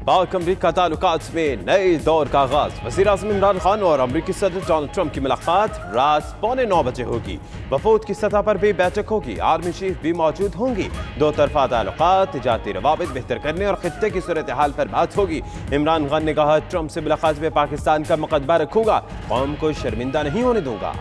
पाक अमरीका ताल्लुकात में नए दौर का आगाज। वज़ीर-ए-आज़म इमरान खान और अमरीकी सदर डोनाल्ड ट्रंप की मुलाकात रात 8:45 बजे होगी। वफूद की सतह पर भी बैठक होगी, आर्मी चीफ भी मौजूद होंगी। दो तरफा ताल्लुकात, तिजारती रवाबित बेहतर करने और खित्ते की सूरत हाल पर बात होगी। इमरान खान ने कहा, ट्रंप से मुलाकात में पाकिस्तान का मुकदमा रखूंगा, कौम को शर्मिंदा नहीं होने दूंगा।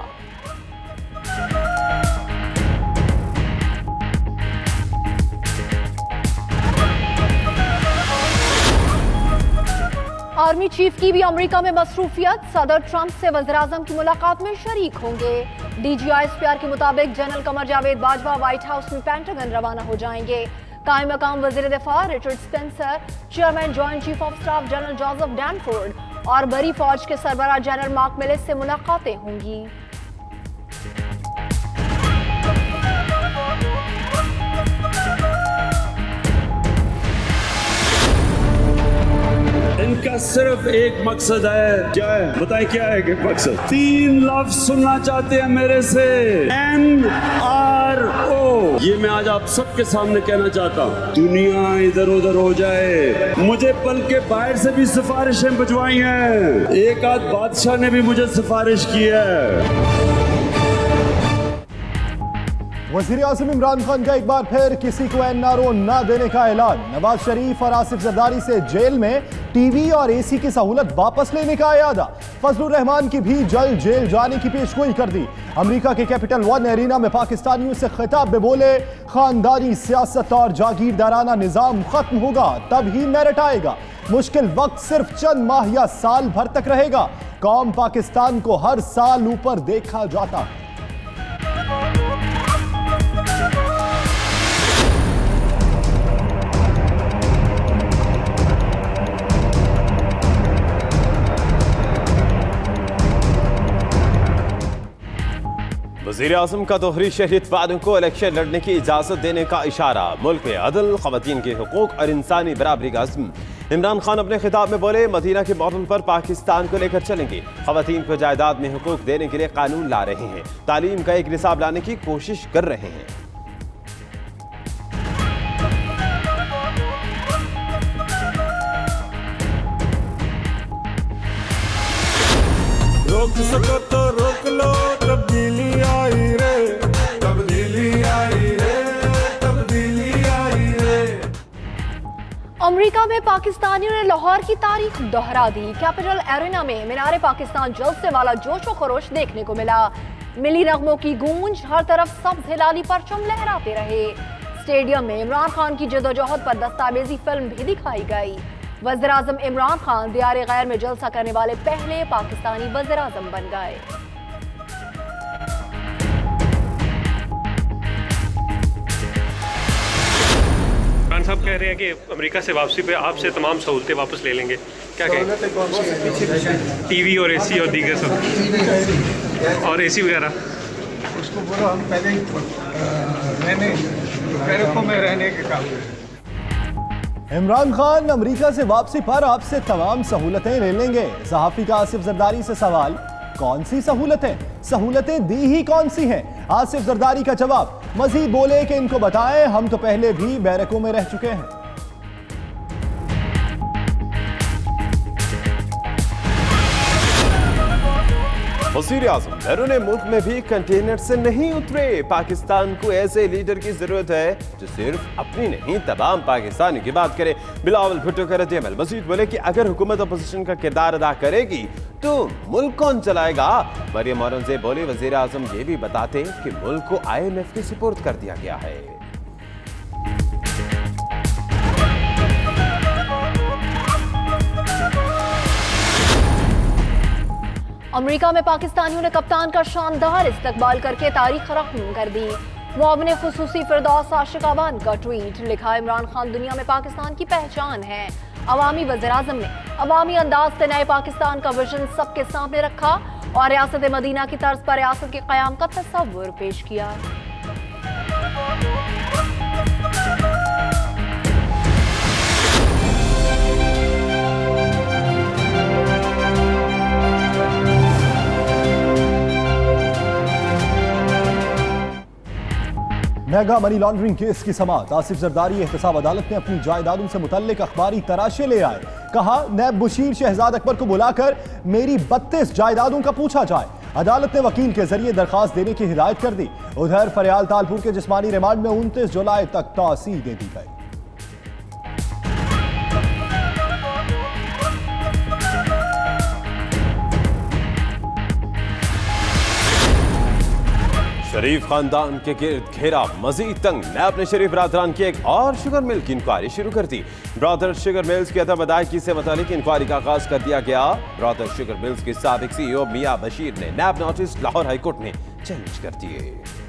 आर्मी चीफ की भी अमेरिका में मसरूफियत। सदर ट्रंप से वज़ीर-ए-आज़म की मुलाकात में शरीक होंगे। DGI के मुताबिक general Qamar Javed Bajwa White House में पेंटागन रवाना हो जाएंगे। कायम मकाम वज़ीर दिफा Richard Spencer, chairman joint chief of staff general Joseph Dunford और बरी फौज के सरबराह जनरल मार्क मिलिस से मुलाकातें होंगी। इनका सिर्फ एक मकसद है। क्या है बताएं, क्या है कि मकसद? 3 लफ्ज सुनना चाहते हैं मेरे से, NRO। ये मैं आज आप सबके सामने कहना चाहता हूँ। दुनिया इधर उधर हो जाए, मुझे बल्कि बाहर से भी सिफारिशें भिजवाई हैं। एक आध बादशाह ने भी मुझे सिफारिश की है। वज़ीर-ए-आज़म इमरान खान का एक बार फिर किसी को NRO ना देने का ऐलान। नवाज शरीफ और आसिफ जरदारी से जेल में टीवी और AC की सहूलत वापस लेने का इरादा। फजलुर रहमान की भी जल्द जेल जाने की पेशगोई कर दी। अमेरिका के कैपिटल वन एरिना में पाकिस्तानियों से खिताब में बोले, खानदानी सियासत और जागीरदाराना निजाम खत्म होगा तब ही मेरिट आएगा। मुश्किल वक्त सिर्फ चंद माह या साल भर तक रहेगा। कौम पाकिस्तान को हर साल ऊपर देखा जाता है। वज़ीर-ए-आज़म का दोहरी शहरियत वालों को इलेक्शन लड़ने की इजाज़त देने का इशारा। मुल्क में अदल, ख़वातीन के हुकूक और इंसानी बराबरी का अज़्म। इमरान खान अपने खिताब में बोले, मदीना के मॉडल पर पाकिस्तान को लेकर चलेंगे। ख़वातीन को जायदाद में हुकूक देने के लिए कानून ला रहे हैं। तालीम का एक निसाब लाने की कोशिश कर रहे हैं। रोक सको तो रोक लो, तब्दीली आई रे, तब्दीली आई रे, तब्दीली आई रे। अमेरिका में पाकिस्तानियों ने लाहौर की तारीख दोहरा दी। कैपिटल एरिना में मीनार पाकिस्तान जलसे वाला जोशो खरोश देखने को मिला। मिली नगमों की गूंज, हर तरफ सब्ज हिलाली परचम लहराते रहे। स्टेडियम में इमरान खान की जदोजहद पर दस्तावेजी फिल्म भी दिखाई गई। वज़ीर-ए-आज़म इमरान खान दियार गैर में जलसा करने वाले पहले पाकिस्तानी वज़ीर-ए-आज़म बन गए। खान साहब कह रहे हैं कि अमेरिका से वापसी पे आपसे तमाम सहूलतें वापस ले लेंगे, क्या कहें? टीवी और AC और दीगर सब और AC वगैरह उसको बोलो हम पहले रहने बैरकों में रहने के काम। इमरान खान अमेरिका से वापसी पर आपसे तमाम सहूलतें ले लेंगे। सहाफी का आसिफ जरदारी से सवाल, कौन सी सहूलतें? सहूलतें दी ही कौन सी हैं? आसिफ जरदारी का जवाब, मजीद बोले कि इनको बताएं, हम तो पहले भी बैरकों में रह चुके हैं। वज़ीर-ए-आज़म बैरून मुल्क में भी कंटेनर से नहीं उतरे। पाकिस्तान को ऐसे लीडर की जरूरत है जो सिर्फ अपनी नहीं तमाम पाकिस्तानी की बात करे। बिलावल भुट्टो का रद्द-ए-अमल। मजीद बोले कि अगर हुकूमत अपोजिशन का किरदार अदा करेगी तो मुल्क कौन चलाएगा? मरियम औरंगज़ेब बोले, वज़ीर-ए-आज़म ये भी बताते कि मुल्क को IMF के सुपुर्द कर दिया गया है। अमेरिका में पाकिस्तानियों ने कप्तान का शानदार इस्तकबाल करके तारीख रकम कर दी। मुआविन खुसूसी फिरदौस आशिकाबान का ट्वीट, लिखा, इमरान खान दुनिया में पाकिस्तान की पहचान है। अवामी वज़ीर-ए-आज़म ने अवामी अंदाज से नए पाकिस्तान का विजन सबके सामने रखा और रियासत मदीना की तर्ज पर रियासत के क़याम का तस्वुर पेश किया। मेगा मनी लॉन्ड्रिंग केस की समाअत। आसिफ जरदारी एहतसाब अदालत ने अपनी जायदादों से मुतल्लिक अखबारी तराशे ले आए। कहा नैब मुशीर शहजाद अकबर को बुलाकर मेरी 32 जायदादों का पूछा जाए। अदालत ने वकील के जरिए दरखास्त देने की हिदायत कर दी। उधर फरियाल तालपुर के जिस्मानी रिमांड में 29 जुलाई तक तौसीह दे दी गई। शरीफ खानदान के गिर्द घेरा मजीद तंग। नैब ने शरीफ बरादरान की एक और शुगर मिल की इंक्वायरी शुरू कर दी। ब्रदर शुगर मिल्स की अदम अदायगी से मुतालिक इंक्वायरी का आगाज कर दिया गया। ब्रदर शुगर मिल्स के साबिक CEO मियां बशीर ने नैब नोटिस लाहौर हाईकोर्ट में चैलेंज कर दिए।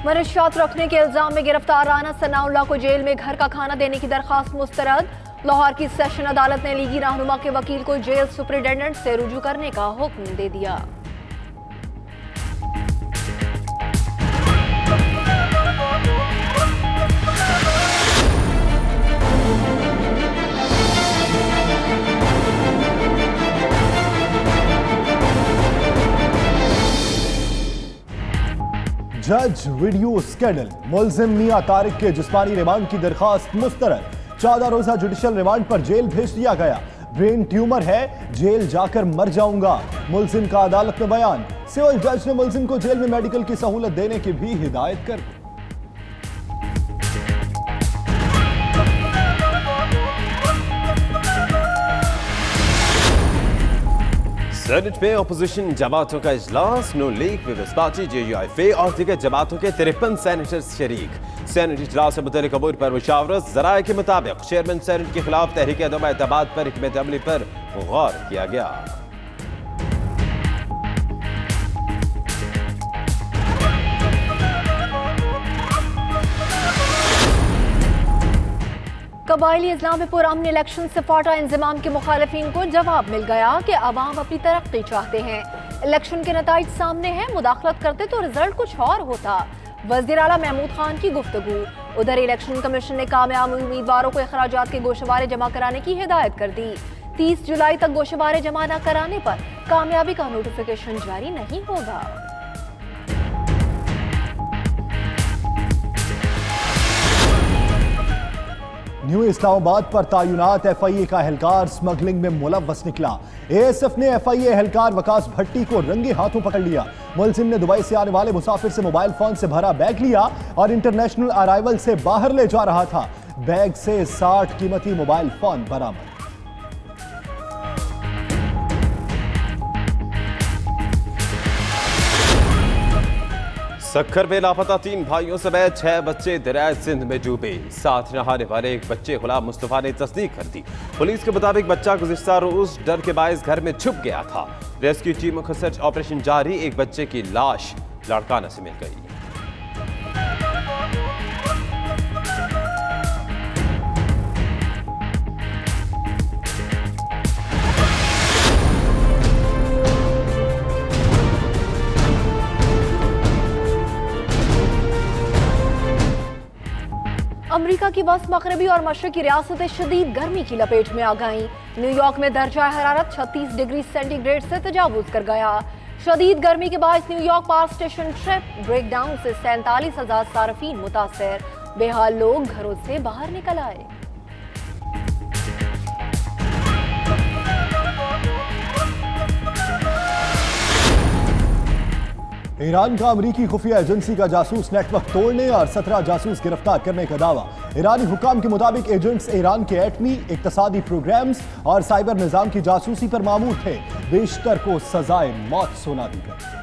मनशियात रखने के इल्जाम में गिरफ्तार राना सनाउल्लाह को जेल में घर का खाना देने की दरखास्त मुस्तरद। लाहौर की सेशन अदालत ने लीगी रहनुमा के वकील को जेल सुपरिटेंडेंट से रुजू करने का हुक्म दे दिया। जज वीडियो स्कैंडल। मुलजिम मियां तारिक के जिस्मानी रिमांड की दरखास्त मुस्तरद। 14 रोजा जुडिशल रिमांड पर जेल भेज दिया गया। ब्रेन ट्यूमर है, जेल जाकर मर जाऊंगा, मुलजिम का अदालत में बयान। सिविल जज ने मुलजिम को जेल में मेडिकल की सहूलत देने की भी हिदायत कर दी। सेनेट में अपोजिशन जमातों का इजलास। नून लीग, पीपल्स पार्टी, JUIF और दीगर जमातों के 53 सेनेटर्स शरीक। सेनेट इजलास से मुतल्लिक अमूर पर मुशावरत। जराये के मुताबिक चेयरमैन सेनेट के खिलाफ तहरीक अदम एतमाद पर हिकमत अमली पर गौर किया गया। कबायली इस्लाम में पुरअमन इलेक्शन से फाटा इंजमाम के मुखालिफिन को जवाब मिल गया कि अवाम अपनी तरक्की चाहते हैं। इलेक्शन के नताइज सामने हैं, मुदाखलत करते तो रिजल्ट कुछ और होता। वज़ीर आला महमूद खान की गुफ्तगू। उधर इलेक्शन कमीशन ने कामयाब उम्मीदवारों को अखराजात के गोशवारे जमा कराने की हिदायत कर दी। 30 जुलाई तक गोशवारे जमा न कराने पर कामयाबी का नोटिफिकेशन जारी नहीं होगा। न्यू इस्लामाबाद पर तायुनात FIA का एहलकार स्मगलिंग में मुलव्वस निकला। ASF ने FIA एहलकार वकास भट्टी को रंगे हाथों पकड़ लिया। मुलजिम ने दुबई से आने वाले मुसाफिर से मोबाइल फोन से भरा बैग लिया और इंटरनेशनल अराइवल से बाहर ले जा रहा था। बैग से 60 कीमती मोबाइल फोन बरामद। सक्खर में लापता 3 भाइयों समेत 6 बच्चे दरियाए सिंध में डूबे। साथ नहाने वाले एक बच्चे गुलाम मुस्तफा ने तस्दीक कर दी। पुलिस के मुताबिक बच्चा गुज़िश्ता रोज डर के बायस घर में छुप गया था। रेस्क्यू टीमों का सर्च ऑपरेशन जारी। एक बच्चे की लाश लाड़काना से मिल गई। अमरीका की वस्त मगरबी और मशरकी रियासतें शदीद गर्मी की लपेट में आ गईं। न्यूयॉर्क में दर्जा हरारत 36 डिग्री सेंटीग्रेड से तजावुज कर गया। शदीद गर्मी के बायस New York power station trip breakdown से 47,000 सार्फिन मुतासर। बेहाल लोग घरों से बाहर निकल आए। ईरान का अमरीकी खुफिया एजेंसी का जासूस नेटवर्क तोड़ने और 17 जासूस गिरफ्तार करने का दावा। ईरानी हुकाम के मुताबिक एजेंट्स ईरान के एटमी, इक्तसादी प्रोग्राम्स और साइबर निजाम की जासूसी पर मामूर थे। बेशतर को सजाए मौत सुना दी गई।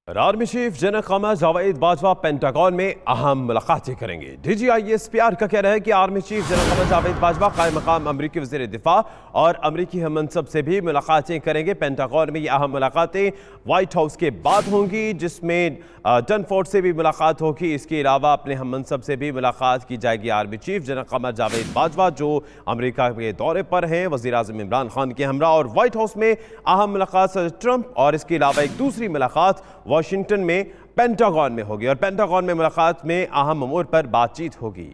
Army chief general Qamar Javed Bajwa pentagon में अहम मुलाकातें करेंगे। DGISPR का कहना है कि army chief general Qamar Javed Bajwa कायम मकाम अमरीकी वज़ीर दिफा और अमरीकी हम मनसब से भी मुलाकातें करेंगे। पेंटागन में ये अहम मुलाकातें व्हाइट हाउस के बाद होंगी, जिसमें डनफोर्ड से भी मुलाकात होगी। इसके अलावा अपने हम मनसब से भी मुलाकात की जाएगी। Army chief general Qamar Javed Bajwa जो अमरीका के दौरे पर हैं, वज़ीर आज़म इमरान खान के हमरा और व्हाइट हाउस में अहम मुलाकात सदर ट्रंप और इसके अलावा एक दूसरी मुलाकात वाशिंगटन में पेंटागन में होगी और पेंटागन में मुलाकात में अहम अमूर पर बातचीत होगी।